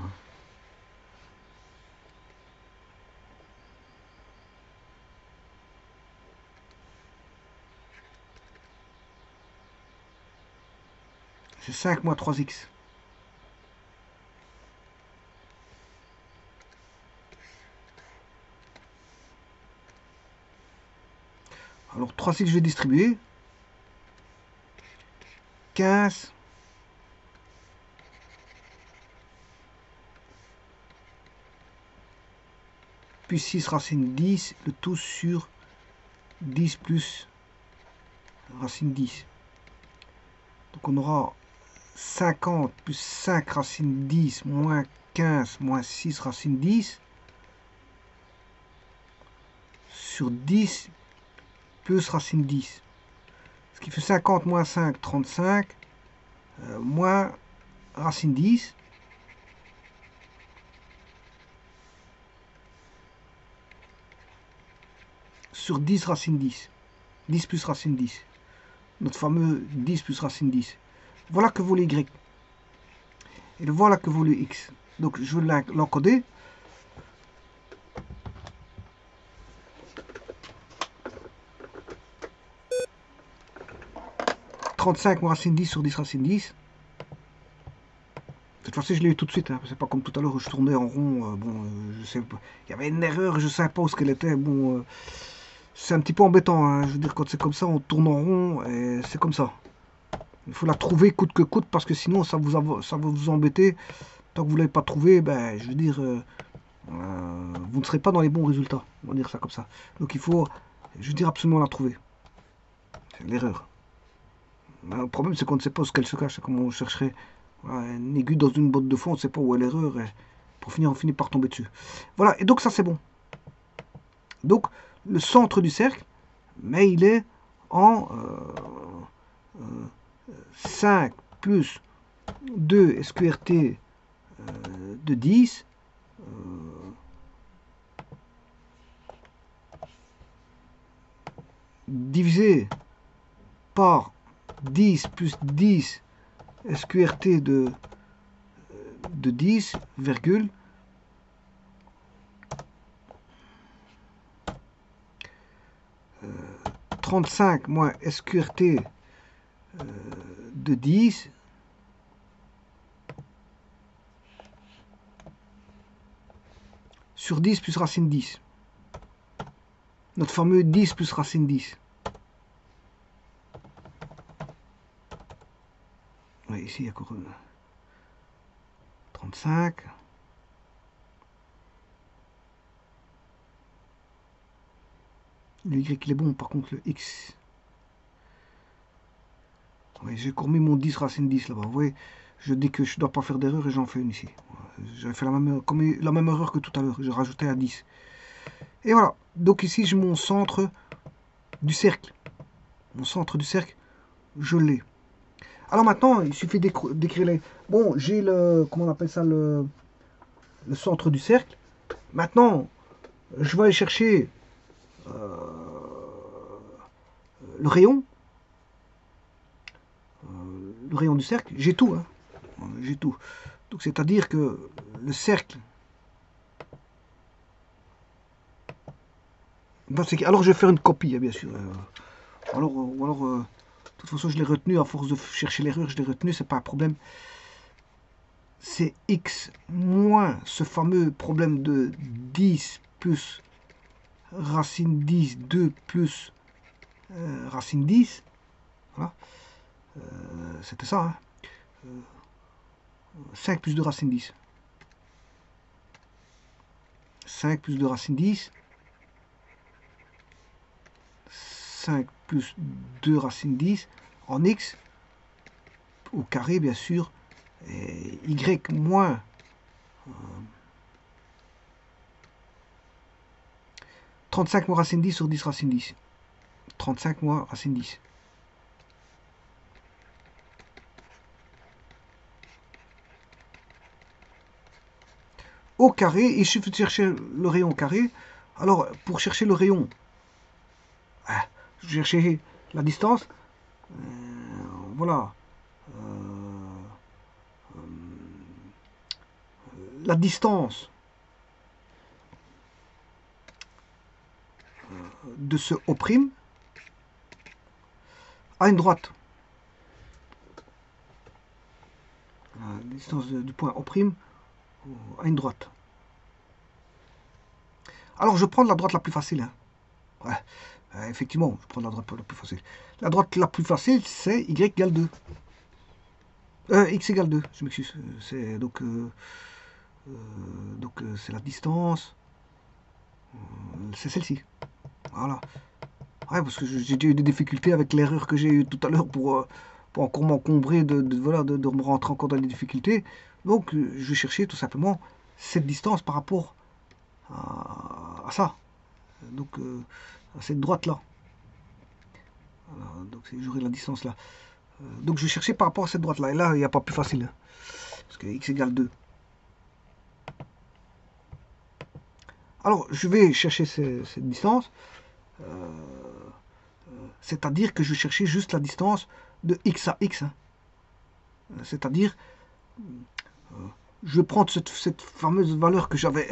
c'est 5 moins 3x. Alors 3x je vais distribuer. 15 puis 6 racine 10, le tout sur 10 plus racine 10. Donc on aura 50 plus 5 racine 10 moins 15 moins 6 racine 10 sur 10 plus racine 10. Ce qui fait 50 moins 5, 35, moins racine 10. sur 10 racine 10. 10 plus racine 10. Notre fameux 10 plus racine 10. Voilà que vaut le y. Et voilà que vaut le x. Donc je vais l'encoder. « 35 moins racine 10 sur 10 racine 10. Cette fois-ci, je l'ai eu tout de suite. Hein. C'est pas comme tout à l'heure où je tournais en rond. Je sais pas. Il y avait une erreur, je ne savais pas où qu'elle était. Bon, c'est un petit peu embêtant. Hein. Je veux dire, quand c'est comme ça, on tourne en rond et c'est comme ça. Il faut la trouver coûte que coûte parce que sinon, ça va vous embêter. Tant que vous ne l'avez pas trouvé, ben, je veux dire, vous ne serez pas dans les bons résultats. On va dire ça comme ça. Donc il faut, je veux dire, absolument la trouver. C'est l'erreur. Le problème, c'est qu'on ne sait pas où qu'elle se cache. Comment on chercherait une aiguille dans une botte de fond, on ne sait pas où est l'erreur. Pour finir, on finit par tomber dessus. Voilà, et donc ça, c'est bon. Donc, le centre du cercle, mais il est en 5 plus 2 SQRT de 10 divisé par 10 plus 10 SQRT de 10, virgule, 35 moins SQRT de 10 sur 10 plus racine 10. Notre fameux 10 plus racine 10. Oui, ici, il y a encore 35. Le Y, il est bon, par contre, le X. Oui, j'ai encore mis mon 10 racine 10 là-bas. Vous voyez, je dis que je ne dois pas faire d'erreur et j'en fais une ici. J'avais fait la même erreur que tout à l'heure. J'ai rajouté un 10. Et voilà. Donc ici, j'ai mon centre du cercle. Mon centre du cercle, je l'ai. Alors maintenant, il suffit d'écrire les... Bon, j'ai le... Comment on appelle ça, le centre du cercle. Maintenant, je vais aller chercher le rayon. Le rayon du cercle. J'ai tout. Hein. J'ai tout. Donc c'est-à-dire que le cercle... Alors je vais faire une copie, bien sûr. Alors, de toute façon, je l'ai retenu, à force de chercher l'erreur, je l'ai retenu, c'est pas un problème. C'est x moins ce fameux problème de 10 plus racine 10, 2 plus racine 10. Voilà. C'était ça. Hein. 5 plus 2 racine 10. 5 plus 2 racine 10. 5 plus 2 racine 10 en x au carré, bien sûr, et y moins 35 moins racine 10 sur 10 racine 10. 35 moins racine 10. Au carré, il suffit de chercher le rayon au carré. Alors, pour chercher le rayon, je vais chercher la distance. Voilà. La distance de ce O' à une droite. La distance du point O' à une droite. Alors je prends la droite la plus facile. Hein. Ouais, effectivement, je prends la droite la plus facile. La droite la plus facile, c'est y égale 2. X égale 2, je m'excuse. C'est donc c'est la distance. C'est celle-ci. Voilà. Ouais, parce que j'ai déjà eu des difficultés avec l'erreur que j'ai eue tout à l'heure pour encore m'encombrer de me rentrer encore dans les difficultés. Donc, je vais chercher tout simplement cette distance par rapport à ça. Donc, à cette droite-là. Voilà, donc, j'aurai la distance là. Donc, je vais chercher par rapport à cette droite-là. Et là, il n'y a pas plus facile. Hein, parce que x égale 2. Alors, je vais chercher cette distance. c'est-à-dire que je vais chercher juste la distance de x à x. Hein. C'est-à-dire, je vais prendre cette fameuse valeur que j'avais,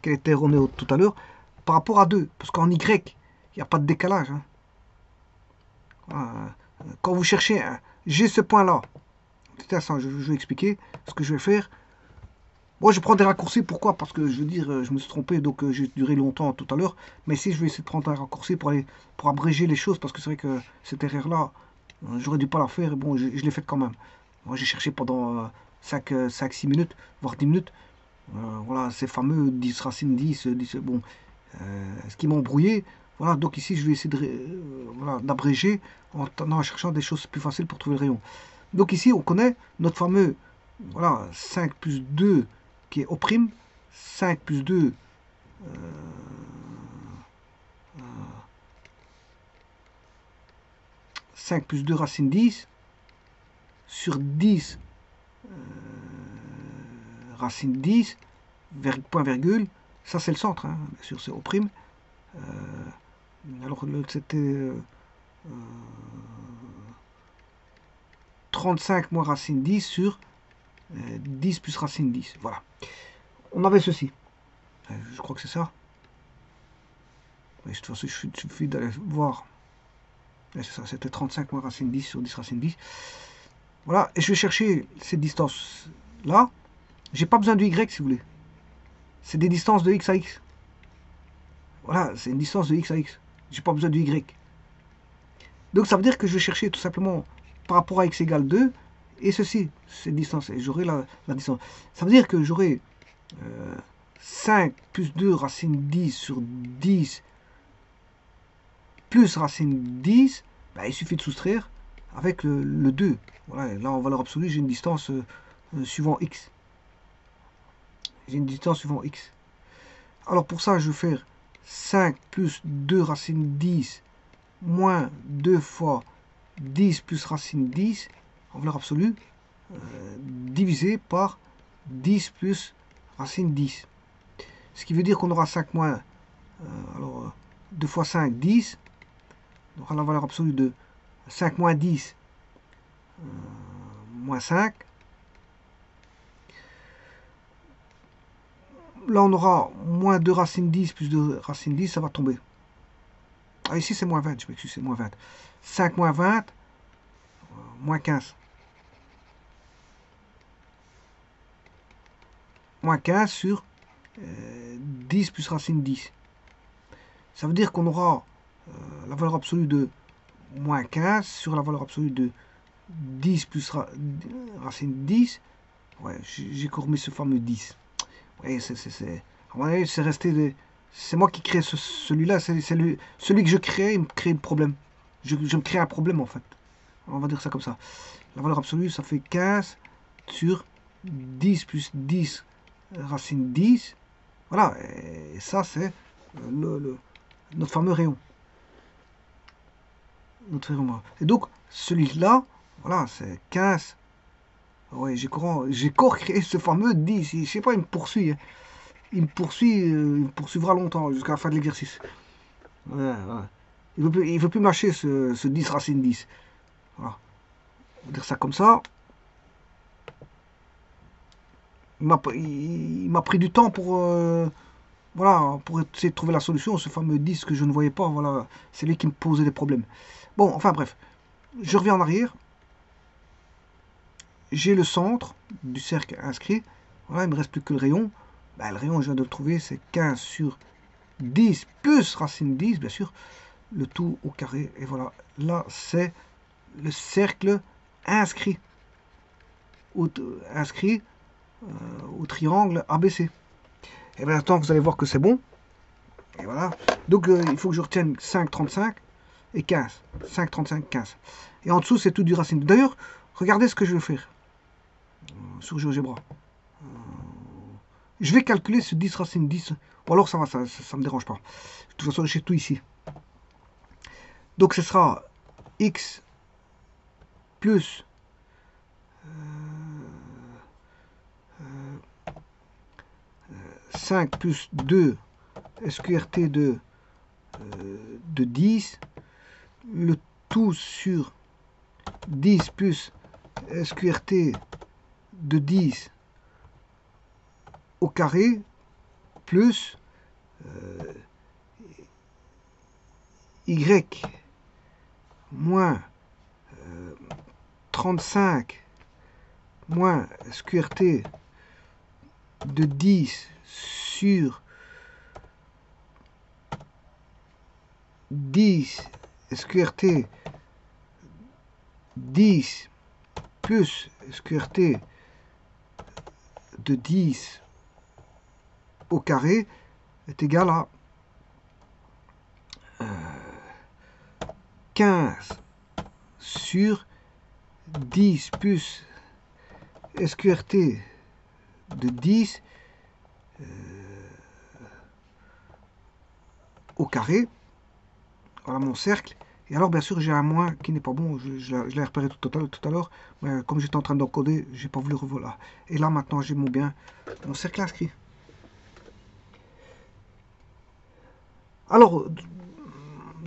qui était erronée tout à l'heure, par rapport à 2. Parce qu'en y, il n'y a pas de décalage. Hein. Quand vous cherchez, j'ai ce point-là. Je vais expliquer ce que je vais faire. Moi, je prends des raccourcis. Pourquoi? Parce que, je veux dire, je me suis trompé, donc j'ai duré longtemps tout à l'heure. Mais ici, je vais essayer de prendre un raccourci pour abréger les choses, parce que c'est vrai que cette erreur-là, j'aurais dû pas la faire. Et bon, je l'ai faite quand même. Moi, j'ai cherché pendant 5-6 minutes, voire 10 minutes. Voilà, ces fameux 10 racines 10, 10 bon, ce qui m'a embrouillé. Voilà, donc ici, je vais essayer voilà, d'abréger en cherchant des choses plus faciles pour trouver le rayon. Donc ici, on connaît notre fameux, voilà, 5 plus 2 qui est au', 5 plus 2, 5 plus 2 racine 10, sur 10 racine 10, point virgule, ça c'est le centre, hein, bien sûr c'est au'. Alors c'était 35 moins racine 10 sur 10 plus racine 10. Voilà. On avait ceci. Je crois que c'est ça. De toute façon, il suffit d'aller voir. C'est ça, c'était 35 moins racine 10 sur 10 racine 10. Voilà, et je vais chercher cette distance-là. J'ai pas besoin de y si vous voulez. C'est des distances de x à x. Voilà, c'est une distance de x à x. J'ai pas besoin de y. Donc ça veut dire que je vais chercher tout simplement par rapport à x égale 2 et ceci, cette distance. Et j'aurai la distance. Ça veut dire que j'aurai 5 plus 2 racine 10 sur 10 plus racine 10. Ben, il suffit de soustraire avec le 2. Voilà, là en valeur absolue, j'ai une distance suivant x. J'ai une distance suivant x. Alors pour ça, je vais faire 5 plus 2 racine 10 moins 2 fois 10 plus racine 10 en valeur absolue divisé par 10 plus racine 10. Ce qui veut dire qu'on aura 5 moins, alors 2 fois 5, 10. On aura la valeur absolue de 5 moins 10 moins 5. Là, on aura moins 2 racine 10 plus 2 racine 10, ça va tomber. Ah, ici, c'est moins 20, je m'excuse, c'est moins 20. 5 moins 20, moins 15. Moins 15 sur 10 plus racine 10. Ça veut dire qu'on aura la valeur absolue de moins 15 sur la valeur absolue de 10 plus racine 10. Ouais, j'ai cormé ce fameux 10. Ouais, c'est resté. C'est moi qui crée celui-là. C'est celui que je crée, il me crée un problème. Je me crée un problème en fait. On va dire ça comme ça. La valeur absolue, ça fait 15 sur 10 plus 10 racine 10. Voilà, et ça c'est notre fameux rayon. Notre rayon. Et donc, celui-là, voilà, c'est 15. Ouais, j'ai créé ce fameux 10. Je sais pas, il me poursuit. Hein. Il me poursuivra longtemps, jusqu'à la fin de l'exercice. Ouais, ouais. Il veut plus mâcher ce 10 racine 10. Voilà. On va dire ça comme ça. Il m'a pris du temps pour, voilà, pour essayer de trouver la solution. Ce fameux 10 que je ne voyais pas, voilà, c'est lui qui me posait des problèmes. Bon, enfin bref. Je reviens en arrière. J'ai le centre du cercle inscrit. Voilà, il ne me reste plus que le rayon. Ben, le rayon, je viens de le trouver, c'est 15 sur 10 plus racine 10, bien sûr. Le tout au carré. Et voilà, là, c'est le cercle inscrit. Inscrit au triangle ABC. Et bien, maintenant, vous allez voir que c'est bon. Et voilà. Donc, il faut que je retienne 5, 35 et 15. 5, 35, 15. Et en dessous, c'est tout du racine. D'ailleurs, regardez ce que je vais faire sur GeoGebra. Je vais calculer ce 10 racine 10. Ou alors, ça va, ça ne me dérange pas. De toute façon, j'ai tout ici. Donc, ce sera x plus 5 plus 2 SQRT de de 10, le tout sur 10 plus SQRT de 10 au carré plus Y moins 35 moins SQRT de 10 sur 10 SQRT 10 plus SQRT de 10 au carré est égal à 15 sur 10 plus SQRT de 10 au carré. Voilà mon cercle. Et alors, bien sûr, j'ai un moins qui n'est pas bon. Je l'ai repéré tout à l'heure. Mais comme j'étais en train d'encoder, j'ai pas voulu revoilà. Et là, maintenant, j'ai mon cercle inscrit. Alors,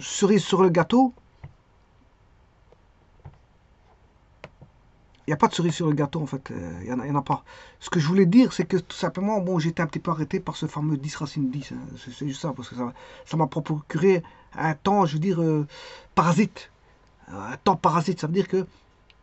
cerise sur le gâteau. Il n'y a pas de cerise sur le gâteau, en fait. Il n'y en a pas. Ce que je voulais dire, c'est que tout simplement, bon, j'étais un petit peu arrêté par ce fameux 10 racine 10. Hein. C'est juste ça, parce que ça m'a procuré un temps, je veux dire, parasite. Un temps parasite, ça veut dire que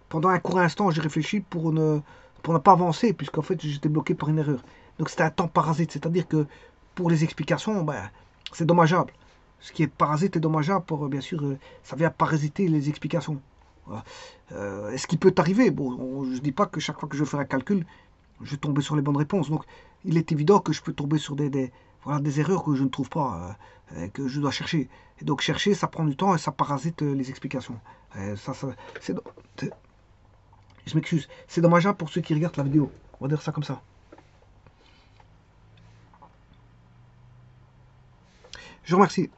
pendant un court instant, j'ai réfléchi pour ne pas avancer, puisqu'en fait, j'étais bloqué par une erreur. Donc, c'était un temps parasite, c'est-à-dire que pour les explications, ben, c'est dommageable. Ce qui est parasite est dommageable, pour, bien sûr, ça vient parasiter les explications. Voilà. Est-ce qu'il peut arriver? Bon, je ne dis pas que chaque fois que je fais un calcul, je vais tomber sur les bonnes réponses. Donc, il est évident que je peux tomber sur des erreurs que je ne trouve pas, que je dois chercher. Et donc, chercher, ça prend du temps et ça parasite les explications. Je m'excuse. C'est dommageable pour ceux qui regardent la vidéo. On va dire ça comme ça. Je vous remercie.